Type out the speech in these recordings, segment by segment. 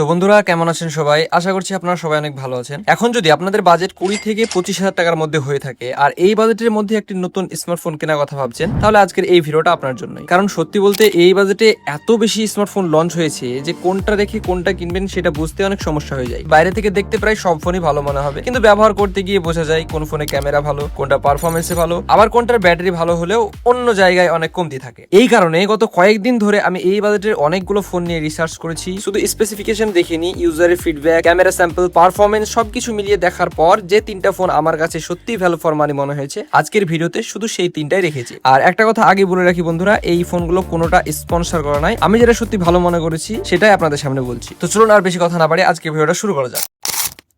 তো বন্ধুরা কেমন আছেন সবাই? আশা করছি আপনারা সবাই অনেক ভালো আছেন। এখন যদি আপনাদের বাজেট 20 থেকে 25,000 টাকার মধ্যে হয়ে থাকে আর এই বাজেটের মধ্যে একটি নতুন স্মার্টফোন কেনার কথা ভাবছেন, তাহলে আজকের এই ভিডিওটা আপনার জন্যই। কারণ সত্যি বলতে এই বাজেটে এত বেশি স্মার্টফোন লঞ্চ হয়েছে যে কোনটা রেখে কোনটা কিনবেন সেটা বুঝতে অনেক সমস্যা হয়ে যায়। বাইরে থেকে দেখতে প্রায় সব ফোনই ভালো মনে হবে, কিন্তু ব্যবহার করতে গিয়ে বোঝা যায় কোন ফোনে ক্যামেরা ভালো, কোনটা পারফরমেন্সে ভালো, আবার কোনটার ব্যাটারি ভালো হলেও অন্য জায়গায় অনেক কমতি থাকে। এই কারণে গত কয়েকদিন ধরে আমি এই বাজেটের অনেকগুলো ফোন নিয়ে রিসার্চ করেছি। শুধু স্পেসিফিকেশন দেখিনি, ইউজারের ফিডব্যাক, ক্যামেরা স্যাম্পল, পারফরমেন্স সবকিছু মিলিয়ে দেখার পর যে তিনটা ফোন আমার কাছে সত্যি ভ্যালু ফর মানি মনে হয়েছে, আজকের ভিডিওতে শুধু সেই তিনটাই রেখেছি। আর একটা কথা আগে বলে রাখি বন্ধুরা, এই ফোনগুলো কোনোটা স্পন্সর করা নাই, আমি যেটা সত্যি ভালো মনে করেছি সেটাই আপনাদের সামনে বলছি। তো চলুন আর বেশি কথা না বাড়িয়ে আজকে ভিডিওটা শুরু করা যাক।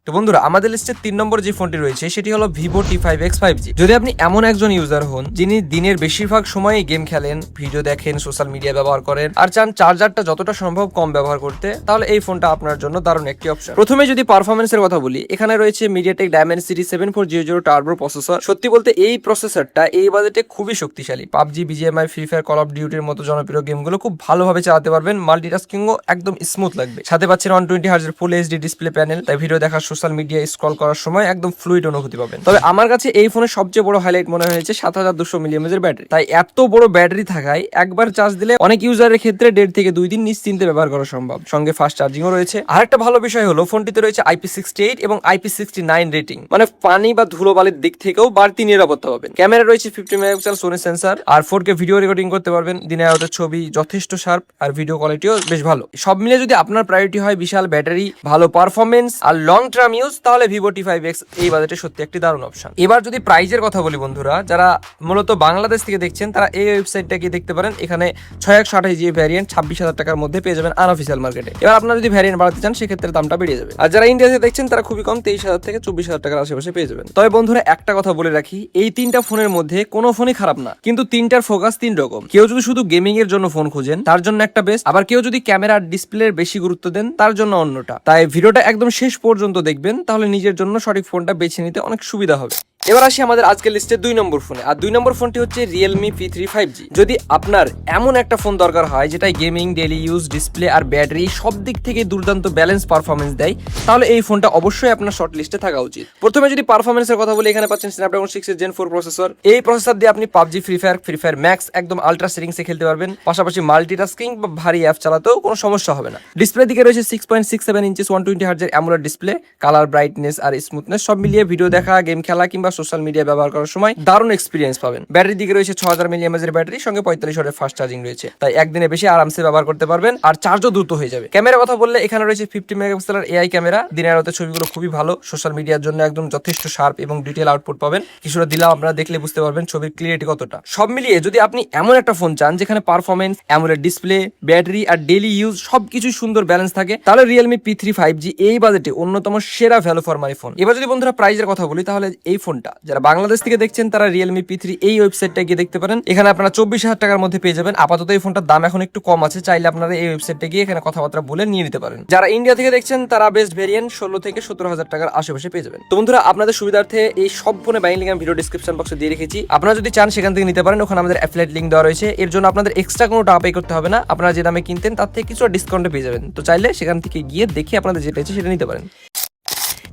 তো বন্ধুরা, আমাদের লিস্টে 3 নম্বর যে ফোনটি রয়েছে সেটি হলো Vivo T5X 5G। যদি আপনি এমন একজন ইউজার হন যিনি দিনের বেশিরভাগ সময় গেম খেলেন, ভিডিও দেখেন, সোশ্যাল মিডিয়া ব্যবহার করেন আর চান চার্জারটা যতটা সম্ভব কম ব্যবহার করতে, তাহলে এই ফোনটা আপনার জন্য দারুণ একটি অপশন। প্রথমে যদি পারফরমেন্সের কথা বলি, এখানে রয়েছে MediaTek Dimensity 7400 টার্বো প্রসেসর। সত্যি বলতে এই প্রসেসরটা এই বাজেটে খুবই শক্তিশালী। PUBG, BGMI, free fire, call of ডিউটির মতো জনপ্রিয় গেমগুলো খুব ভালোভাবে চালাতে পারবেন, মাল্টিটাস্কিংও একদম স্মুথ লাগবে। সাথে পাচ্ছেন 120 হার্জের ফুল এইচডি ডিসপ্লে প্যানেল, তাই ভিডিও দেখার, সোশ্যাল মিডিয়া স্ক্রল করার সময় একদম ফ্লুইড অনুভূতি পাবেন। তবে আমার কাছে এই ফোনের সবচেয়ে বড় হাইলাইট মনে হয়েছে 7200 mAh ব্যাটারি। তাই এত বড় ব্যাটারি থাকায় একবার চার্জ দিলে অনেক ইউজারের ক্ষেত্রে 1.5 থেকে 2 দিন নিশ্চিন্তে ব্যবহার করা সম্ভব। সঙ্গে ফাস্ট চার্জিংও রয়েছে। আরেকটা ভালো বিষয় হলো ফোনটিতে রয়েছে IP68 এবং IP69 রেটিং, মানে পানি বা ধুলোবালির দিক থেকেও বাড়তি নিরাপত্তা পাবেন। ক্যামেরা রয়েছে 50 মেগাপিক্সেল সোনি সেন্সর আর 4K ভিডিও রেকর্ডিং করতে পারবেন। দিনের আলোতে ছবি যথেষ্ট শার্প আর ভিডিও কোয়ালিটিও বেশ ভালো। সব মিলে যদি আপনার প্রায়োরিটি হয় বিশাল ব্যাটারি, ভালো পারফরমেন্স আর লং টার্ম ইউজ, তাহলে Vivo T5X এই বাজেটে সত্যি একটি দারুণ অপশন। এবার যদি প্রাইজের কথা বলি বন্ধুরা, যারা মূলত বাংলাদেশ থেকে দেখছেন তারা এই ওয়েবসাইটটা গিয়ে দেখতে পারেন। এখানে 6128G ভ্যারিয়েন্ট 26,000 টাকার মধ্যে পেয়ে যাবেন আনঅফিসিয়াল মার্কেটে। এবার আপনারা যদি ভ্যারিয়েন্ট বাড়াতে চান সেক্ষেত্রে দামটা বেড়ে যাবে। আর যারা ইন্ডিয়াতে দেখছেন তারা খুবই কম 23,000 থেকে 24,000 টাকার আশেপাশে পেয়ে যাবেন। তবে বন্ধুরা একটা কথা বলে রাখি, এই তিনটা ফোনের মধ্যে কোনো ফোনই খারাপ না, কিন্তু তিনটার ফোকাস তিন রকম। কেউ যদি শুধু গেমিং এর জন্য ফোন খুঁজেন তার জন্য একটা বেস্ট, আবার কেউ যদি ক্যামেরা আর ডিসপ্লের বেশি গুরুত্ব দেন তার জন্য অন্যটা। তাই ভিডিওটা একদম শেষ পর্যন্ত দেখবেন, তাহলে নিজের জন্য সঠিক ফোনটা বেছে নিতে অনেক সুবিধা হবে। এবার আসি আমাদের আজকের লিস্টে 2 নম্বর ফোনে। আর 2 নম্বর ফোনটি হচ্ছে Realme P3 5G। যদি আপনার এমন একটা ফোন দরকার হয় যেটা গেমিং, ডেইলি ইউজ, ডিসপ্লে আর ব্যাটারি সব দিক থেকে দুর্দান্ত ব্যালেন্স পারফরমেন্স দেয়, তাহলে এই ফোনটা অবশ্যই আপনার শর্ট লিস্টে থাকা উচিত। প্রথমে যদি পারফরমেন্সের কথা বলি, এখানে পাচ্ছেন Snapdragon 6 Gen 4 প্রসেসর। এই প্রসেসর দিয়ে আপনি PUBG, ফ্রি ফায়ার ম্যাক্স একদম আলট্রা সেটিংসে খেলতে পারবেন। পাশাপাশি মাল্টিটাস্কিং বা ভারী অ্যাপ চালাতেও কোনো সমস্যা হবে না। ডিসপ্লে দিকে রয়েছে 6.67 ইঞ্চিস 120 হার্জের অ্যামোলেড ডিসপ্লে। কালার, ব্রাইটনেস আর স্মুথনেস সব মিলিয়ে ভিডিও দেখা, গেম খেলা কিংবা সোশ্যাল মিডিয়া ব্যবহার করার সময় দারুণ এক্সপিরিয়েন্স পাবেন। ব্যাটারি দিকে রয়েছে 6000 mAh এর ব্যাটারি, সঙ্গে 45 ওয়াটের ফাস্ট চার্জিং রয়েছে। তাই একদিনে বেশি আরামসে ব্যবহার করতে পারবেন আর চার্জও দ্রুত হয়ে যাবে। ক্যামেরার কথা বললে এখানে রয়েছে 50 মেগাপিক্সেলের AI ক্যামেরা। দিনের আলোতে ছবিগুলো খুবই ভালো, সোশ্যাল মিডিয়ার জন্য একদম যথেষ্ট শার্প এবং ডিটেল আউটপুট পাবেন। কিছুটা দিলাও আপনারা দেখলে বুঝতে পারবেন ছবির ক্লিয়ারিটি কতটা। সব মিলিয়ে যদি আপনি এমন একটা ফোন চান যেখানে পারফরমেন্স, অ্যামোলেড ডিসপ্লে, ব্যাটারি আর ডেইলি ইউজ সবকিছু সুন্দর ব্যালেন্স থাকে, তাহলে Realme P3 5G এই বাজেটে অন্যতম সেরা ভ্যালু ফর মানি ফোন। এবার যদি বন্ধুরা প্রাইজের কথা বলি, তাহলে এই ফোনটা যারা বাংলাদেশ থেকে দেখছেন তারা Realme P3 এই ওয়েবসাইটটা গিয়ে দেখতে পারেন। এখানে আপনারা 24,000 টাকার মধ্যে পেয়ে যাবেন। আপাতত এই ফোনটার দাম এখন একটু কম আছে, চাইলে আপনারা এই ওয়েবসাইটে গিয়ে এখানে কথাবার্তা বলে নিয়ে নিতে পারেন। যারা ইন্ডিয়া থেকে দেখছেন তারা বেস্ট ভেরিয়েন্ট 16 থেকে 17,000 টাকার আশেপাশে পেয়ে যাবেন। তো বন্ধুরা, আপনাদের সুবিধার্থে এই সব ফোনে বাইং লিংক আমি ভিডিও ডেসক্রিপশন বক্সে দিয়ে রেখেছি। আপনারা যদি চান সেখান থেকে নিতে পারেন, ওখানে আমাদের অ্যাফিলিয়েট লিংক দেওয়া রয়েছে। এর জন্য আপনাদের এক্সট্রা কোনো টাকা পে করতে হবে না, আপনারা যে দামে কিনতেন তার থেকে কিছুটা ডিসকাউন্টে পেয়ে যাবেন। তো চাইলে সেখান থেকে গিয়ে দেখে আপনাদের যেটা ইচ্ছে সেটা নিতে পারেন।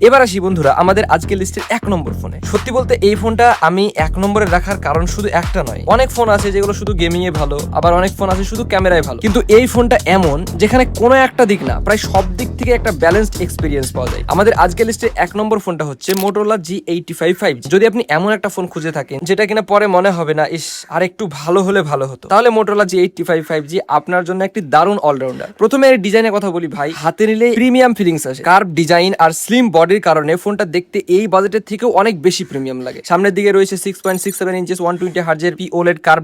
এবার আসি বন্ধুরা আমাদের আজকের লিস্টের 1 নম্বর ফোনে। সত্যি বলতে এই ফোনটা আমি 1 নম্বরে রাখার কারণ শুধু একটা নয়, অনেক ফোন আছে যেগুলো শুধু গেমিং এ ভালো, আবার অনেক ফোন আছে শুধু ক্যামেরায় ভালো, কিন্তু এই ফোনটা এমন যেখানে কোনো একটা দিক না, প্রায় সব দিক থেকে একটা ব্যালেন্সড এক্সপিরিয়েন্স পাওয়া যায়। আমাদের আজকের লিস্টের 1 নম্বর ফোনটা হচ্ছে Motorola G85 5G। যদি আপনি এমন একটা ফোন খুঁজে থাকেন যেটা কিনা পরে মনে হবে না ইস আর একটু ভালো হলে ভালো হতো, তাহলে Motorola G85 5G আপনার জন্য একটি দারুণ অলরাউন্ডার। প্রথমে এর ডিজাইনের কথা বলি ভাই, হাতে নিলে প্রিমিয়াম ফিলিংস আসে। কার্ভ ডিজাইন আর স্লিম বডির কারণে ফোনটা দেখতে এই বাজেটের থেকেও অনেক বেশি প্রিমিয়াম লাগে। সামনের দিকে রয়েছে 6.67 ইঞ্চিস 120 হার্জের OLED curve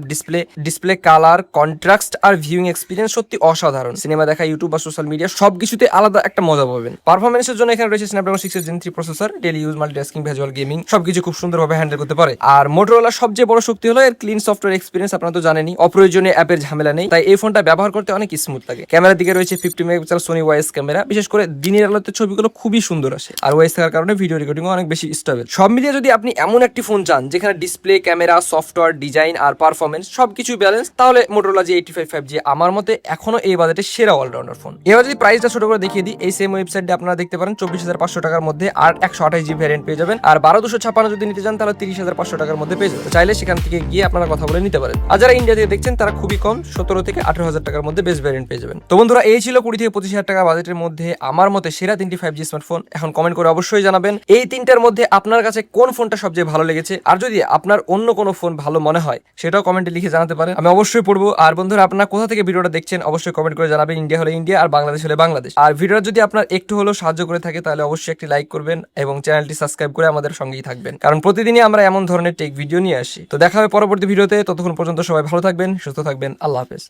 display colour, contrast আর ভিউইং এক্সপিরিয়েন্স সত্যি অসাধারণ। সিনেমা দেখা, ইউটিউব বা সোশ্যাল মিডিয়া সবকিছুতে আলাদা একটা মজা পাবেন। পারফরমেন্সের জন্য এখানে রয়েছে Snapdragon 6 Gen 3 processor. Daily use, multitasking, visual, gaming সবকিছু খুব সুন্দরভাবে হ্যান্ডেল করতে পারে। আর Motorola সবচেয়ে বড় শক্তি হলো এর ক্লিন সফটওয়্যার এক্সপিরিয়েন্স। আপনারা তো জানেনই, অপ্রয়োজনীয় অ্যাপের ঝামেলা নেই, তাই এই ফোনটা ব্যবহার করতে অনেক স্মুথ লাগে। ক্যামেরার দিকে রয়েছে 50 মেগাপিক্সেল সোনি ওয়াইস ক্যামেরা, বিশেষ করে দিনের আলোতে ছবিগুলো খুবই সুন্দর আসে। আর ওএস থাকার কারণে ভিডিও রেকর্ডিংও অনেক বেশি স্টেবল। সব মিলিয়ে যদি আপনি এমন একটি ফোন চান যেখানে ডিসপ্লে, ক্যামেরা, সফটওয়্যার, ডিজাইন আর পারফরমেন্স সবকিছু ব্যালেন্স, তাহলে Motorola G85 5G আমার মতে এখনো এই বাজেটে সেরা অলরাউন্ডার ফোন। এবার যদি প্রাইসটা ছোট করে দেখিয়ে দিই, এই সেম ওয়েবসাইটে আপনারা দেখতে পারেন 24,500 টাকার মধ্যে আর 128GB ভ্যারিয়েন্ট পেয়ে যাবেন। আর 12,256 যদি নিতে চান তাহলে 30,500 টাকার মধ্যে পেয়ে যাবেন। চাইলে সেখান থেকে গিয়ে আপনারা কথা বলে নিতে পারেন। আর যারা ইন্ডিয়া থেকে দেখছেন তারা খুবই কম 17 থেকে 18,000 টাকার মধ্যে বেস্ট ভ্যারিয়েন্ট পেয়ে যাবেন। তো বন্ধুরা, এই ছিল 20 থেকে 25,000 টাকা বাজেটের মধ্যে আমার মতে সেরা 3টি 5G স্মার্টফোন। এখন কমেন্ট করে অবশ্যই জানাবেন এই 3টার মধ্যে আপনার কাছে কোন ফোনটা সবচেয়ে ভালো লেগেছে। আর যদি আপনার অন্য কোনো ফোন ভালো মনে হয় সেটাও কমেন্টে লিখে জানাতে পারেন, আমি অবশ্যই পড়বো। আর বন্ধুরা, আপনারা কোথা থেকে ভিডিওটা দেখছেন অবশ্যই কমেন্ট করে জানাবেন। ইন্ডিয়া হলে ইন্ডিয়া আর বাংলাদেশ হলে বাংলাদেশ। আর ভিডিওটা যদি আপনার একটু হলেও সাহায্য করে থাকে তাহলে অবশ্যই একটি লাইক করবেন এবং চ্যানেলটি সাবস্ক্রাইব করে আমাদের সঙ্গেই থাকবেন, কারণ প্রতিদিনই আমরা এমন ধরনের টেক ভিডিও নিয়ে আসি। তো দেখা হবে পরবর্তী ভিডিওতে, ততক্ষণ পর্যন্ত সবাই ভালো থাকবেন, সুস্থ থাকবেন, আল্লাহ হাফেজ।